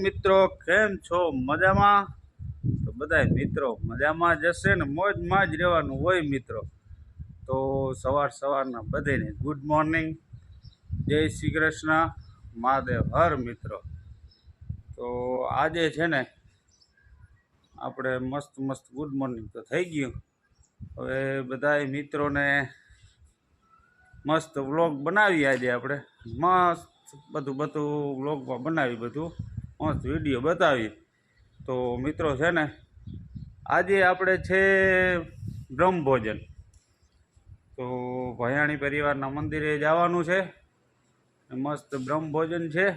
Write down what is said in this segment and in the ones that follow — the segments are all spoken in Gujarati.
મિત્રો, કેમ છો? મજામાં? તો બધાય મિત્રો મજામાં જશે ને, મોજમાં જ રહેવાનું હોય મિત્રો. તો સવારના બધાને ગુડ મોર્નિંગ, જય શ્રી કૃષ્ણ, મહાદેવ હર મિત્રો. તો આજે છે ને આપણે મસ્ત ગુડ મોર્નિંગ તો થઈ ગયું. હવે બધાય મિત્રોને મસ્ત વ્લોગ બનાવી. આજે આપણે મસ્ત બધું વ્લોગમાં બનાવી, બધું મસ્ત વિડીયો બતાવી. તો મિત્રો છે ને આજે આપણે છે બ્રહ્મભોજન. તો ભયાણી પરિવારના મંદિરે જવાનું છે. મસ્ત બ્રહ્મભોજન છે.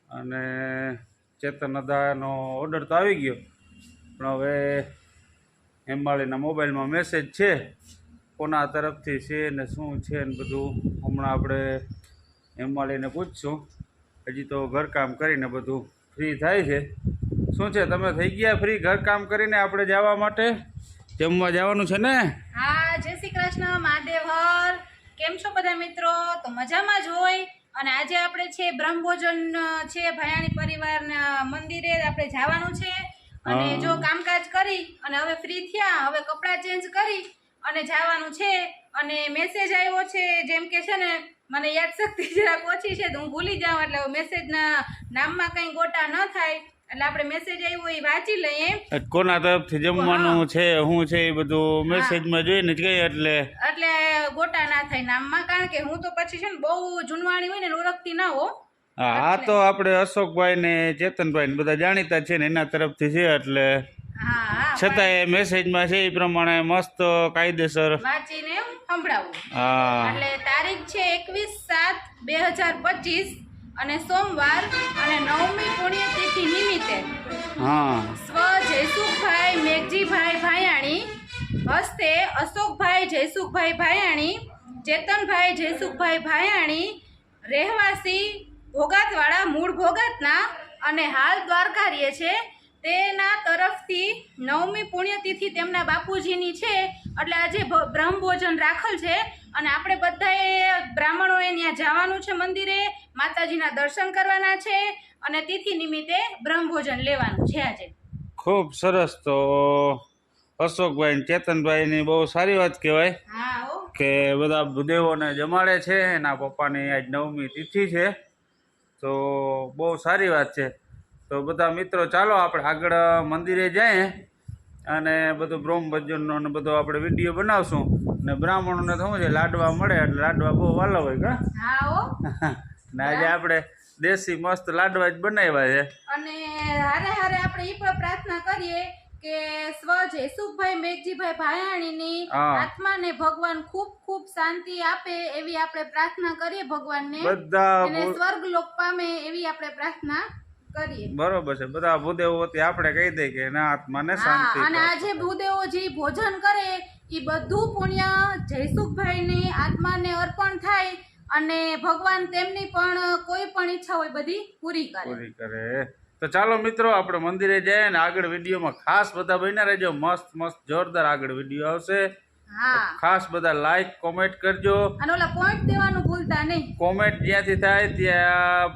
અને ચેતન દાદાનો ઓર્ડર તો આવી ગયો, પણ હવે હેમાળીના મોબાઈલમાં મેસેજ છે કોના તરફથી છે ને શું છે ને બધું હમણાં આપણે હેમાળીને પૂછશું. હજી તો ઘરકામ કરીને બધું ફ્રી થાય છે. શું છે, તમે થઈ ગયા ફ્રી ઘરકામ કરીને આપણે જવા માટે? જમવા જવાનું છે ને? હા, જય શ્રી કૃષ્ણ, મહાદેવ હર. કેમ છો બધા મિત્રો? તો મજામાં જ હોય. અને આજે આપણે છે બ્રહ્મભોજન છે, ભયાણી પરિવારના મંદિરે આપણે જવાનું છે. અને જો કામકાજ કરી અને હવે ફ્રી થયા, હવે કપડાં ચેન્જ કરી અને જવાનું છે. અને મેસેજ આવ્યો છે, જેમ કે છે ને મને યાદશક્તિ જરાક ઓછી છે તો હું ભૂલી જાઉં, એટલે મેસેજના નામમાં કંઈ ગોટા ન થાય એટલે આપણે મેસેજ આવ્યો એ વાંચી લઈએ. કોના તરફથી જમવાનું છે, શું છે એ બધું મેસેજમાં જોઈને જ ગઈ, એટલે ગોટા ના થાય નામમાં. કારણ કે હું તો પછી છે ને બહુ જૂનવાણી હોય ને ઓળખતી ના હો. હા, તો આપણે અશોકભાઈ ને ચેતનભાઈ ને બધા જાણીતા છે ને એના તરફથી છે, એટલે છતાંય મેસેજમાં છે એ પ્રમાણે મસ્ત કાયદેસર વાંચીને સંભળાવું. હા, એટલે તારીખ છે 21/7/2025 અને સોમવાર અને 9મી પુણ્યતિથિ નિમિત્તે સ્વ જયસુખભાઈ મેઘજીભાઈ ભાયાણી, હસ્તે અશોકભાઈ જયસુખભાઈ ભાયાણી, ચેતનભાઈ જયસુખભાઈ ભાયાણી, રહેવાસી ભોગાતવાડા, મૂળ ભોગાતના અને હાલ દ્વારકા રહે છે, તેના તરફથી 9મી પુણ્યતિથિ તેમના બાપુજીની છે. એટલે આજે બ્રહ્મભોજન રાખેલ છે અને આપણે બધાએ બ્રાહ્મણોએ ત્યાં જવાનું છે મંદિરે, માતાજીના દર્શન કરવાના છે અને તિથિ નિમિત્તે બ્રહ્મભોજન લેવાનું છે આજે. ખૂબ સરસ. તો અશોકભાઈ ને ચેતનભાઈની બહુ સારી વાત કહેવાય કે બધા ભૂદેવોને જમાડે છે. એના પપ્પાની આજ 9મી તિથિ છે, તો બહુ સારી વાત છે. તો બધા મિત્રો ચાલો આપણે આગળ મંદિરે જઈએ અને બધું બ્રહ્મભોજનનો અને બધો આપણે વિડીયો બનાવશું. ને બ્રાહ્મણોને તો શું છે, લાડવા મળે એટલે લાડવા બહુ વાલા હોય કા. ને આજે આપણે દેશી મસ્ત લાડવા જ બનાવ્યા છે. અને હારે આપણે એ પણ પ્રાર્થના કરીએ કે સ્વ જયસુખભાઈ મેઘજીભાઈ ભાયાણીની આત્માને ભગવાન ખૂબ શાંતિ આપે એવી આપણે પ્રાર્થના કરીએ ભગવાનને. બધા સ્વર્ગ લોક પામે એવી આપણે પ્રાર્થના કરીએ. બરોબર છે. બધા ભૂદેવોથી આપણે કહી દઈએ કે એના આત્માને શાંતિ. અને આજે ભૂદેવો જે ભોજન કરે એ બધું પુણ્ય જયસુખભાઈની આત્માને અર્પણ થાય અને ભગવાન તેમની પણ કોઈ પણ ઈચ્છા હોય બધી પૂરી કરે. તો ચાલો મિત્રો આપણે મંદિરે જઈએ ને આગળ વિડીયોમાં ખાસ બધા બન્યા રહેજો. મસ્ત જોરદાર આગળ વિડીયો આવશે. ખાસ બધા લાઈક કોમેન્ટ કરજો અને ઓલા પોઈન્ટ દેવાનું ભૂલતા નહીં. કોમેન્ટ જ્યાંથી થાય ત્યાં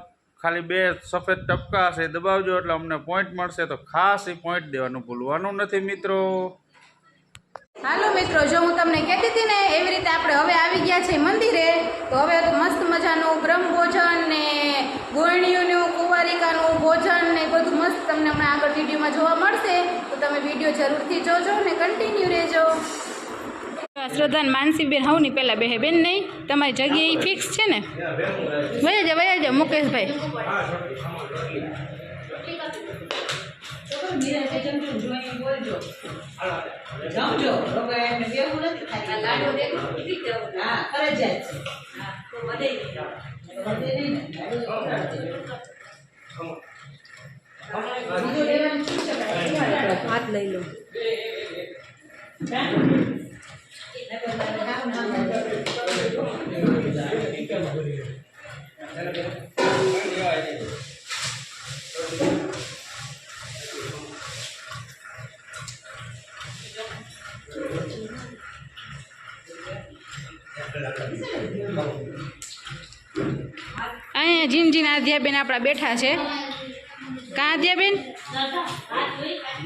ખાલી 2 સફેદ ટપકા હશે દબાવજો એટલે અમને પોઈન્ટ મળશે. તો ખાસ એ પોઈન્ટ દેવાનું ભૂલવાનું નથી મિત્રો. હાલો મિત્રો, જો હું તમને કહેતી હતી ને એવી રીતે આપણે હવે આવી ગયા છે મંદિરે. તો હવે મસ્ત મજાનું બ્રહ્મભોજન ને ગોળણીઓનું કુંવારિકાનું ભોજન ને બધું મસ્ત તમને હમણાં આગળ વિડીયોમાં જોવા મળશે. તો તમે વિડીયો જરૂરથી જોજો ને કન્ટિન્યુ રહેજો. શ્રદ્ધા માનસીબેન હવની પહેલાં બે બેન નહીં, તમારી જગ્યાએ ફિક્સ છે ને? વયા જાઓ મુકેશભાઈ. હાથ લઈ લો. અહીંયા જીન આધ્યાબેન આપણા બેઠા છે. કાં દ્યા બેન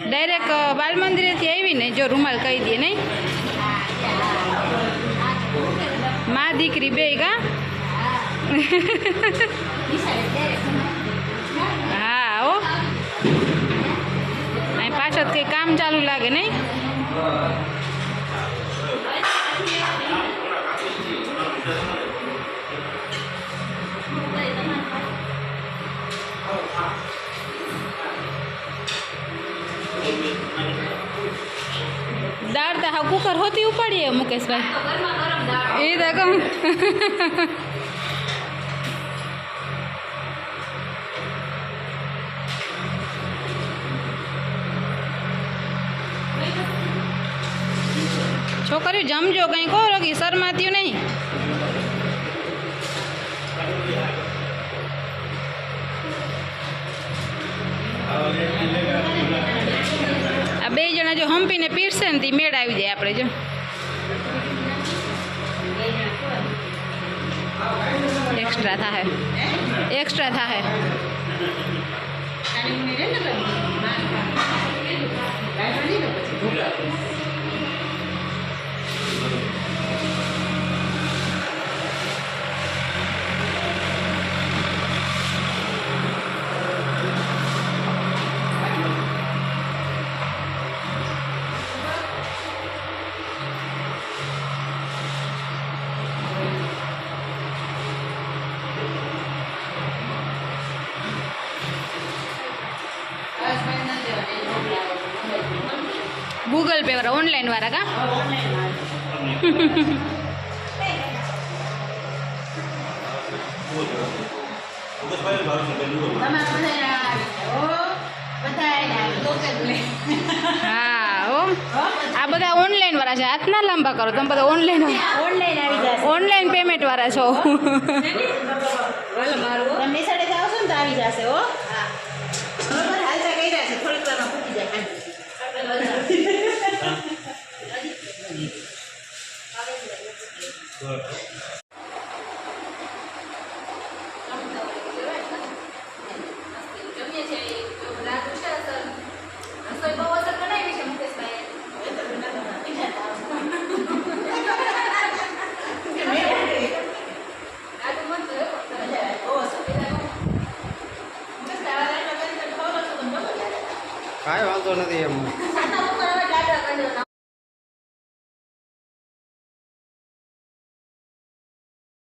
ડાયરેક્ટ બાલ મંદિરેથી આવી ને જો રૂમાલ કહી દે નહીં માં દીકરી બે કા હા હો અહીં પાછળ કંઈ કામ ચાલુ લાગે નહીં દાળ તો હા કુકર હોતી ઉપાડીએ મુકેશભાઈ એ તો કહું છોકરીઓ જમજો કંઈ કહો કે શરમાત્યું નહીં આ બે જણા જો હંપીને પીરશે ને તે મેળ આવી જાય આપણે જો એક્સ્ટ્રા થાય ગૂગલ પે વાળા ઓનલાઈન વાળા કા હા ઓ આ બધા ઓનલાઈન વાળા છે હાથ ના લાંબા કરો તમે બધા ઓનલાઈન પેમેન્ટ વાળા છો તમે સાડે આવશો ને તો આવી જશે હો બરોબર હાલતા કર્યા છે થોડીક વારમાં પૂકી જાય કાંઈ વાંધો નથી એમ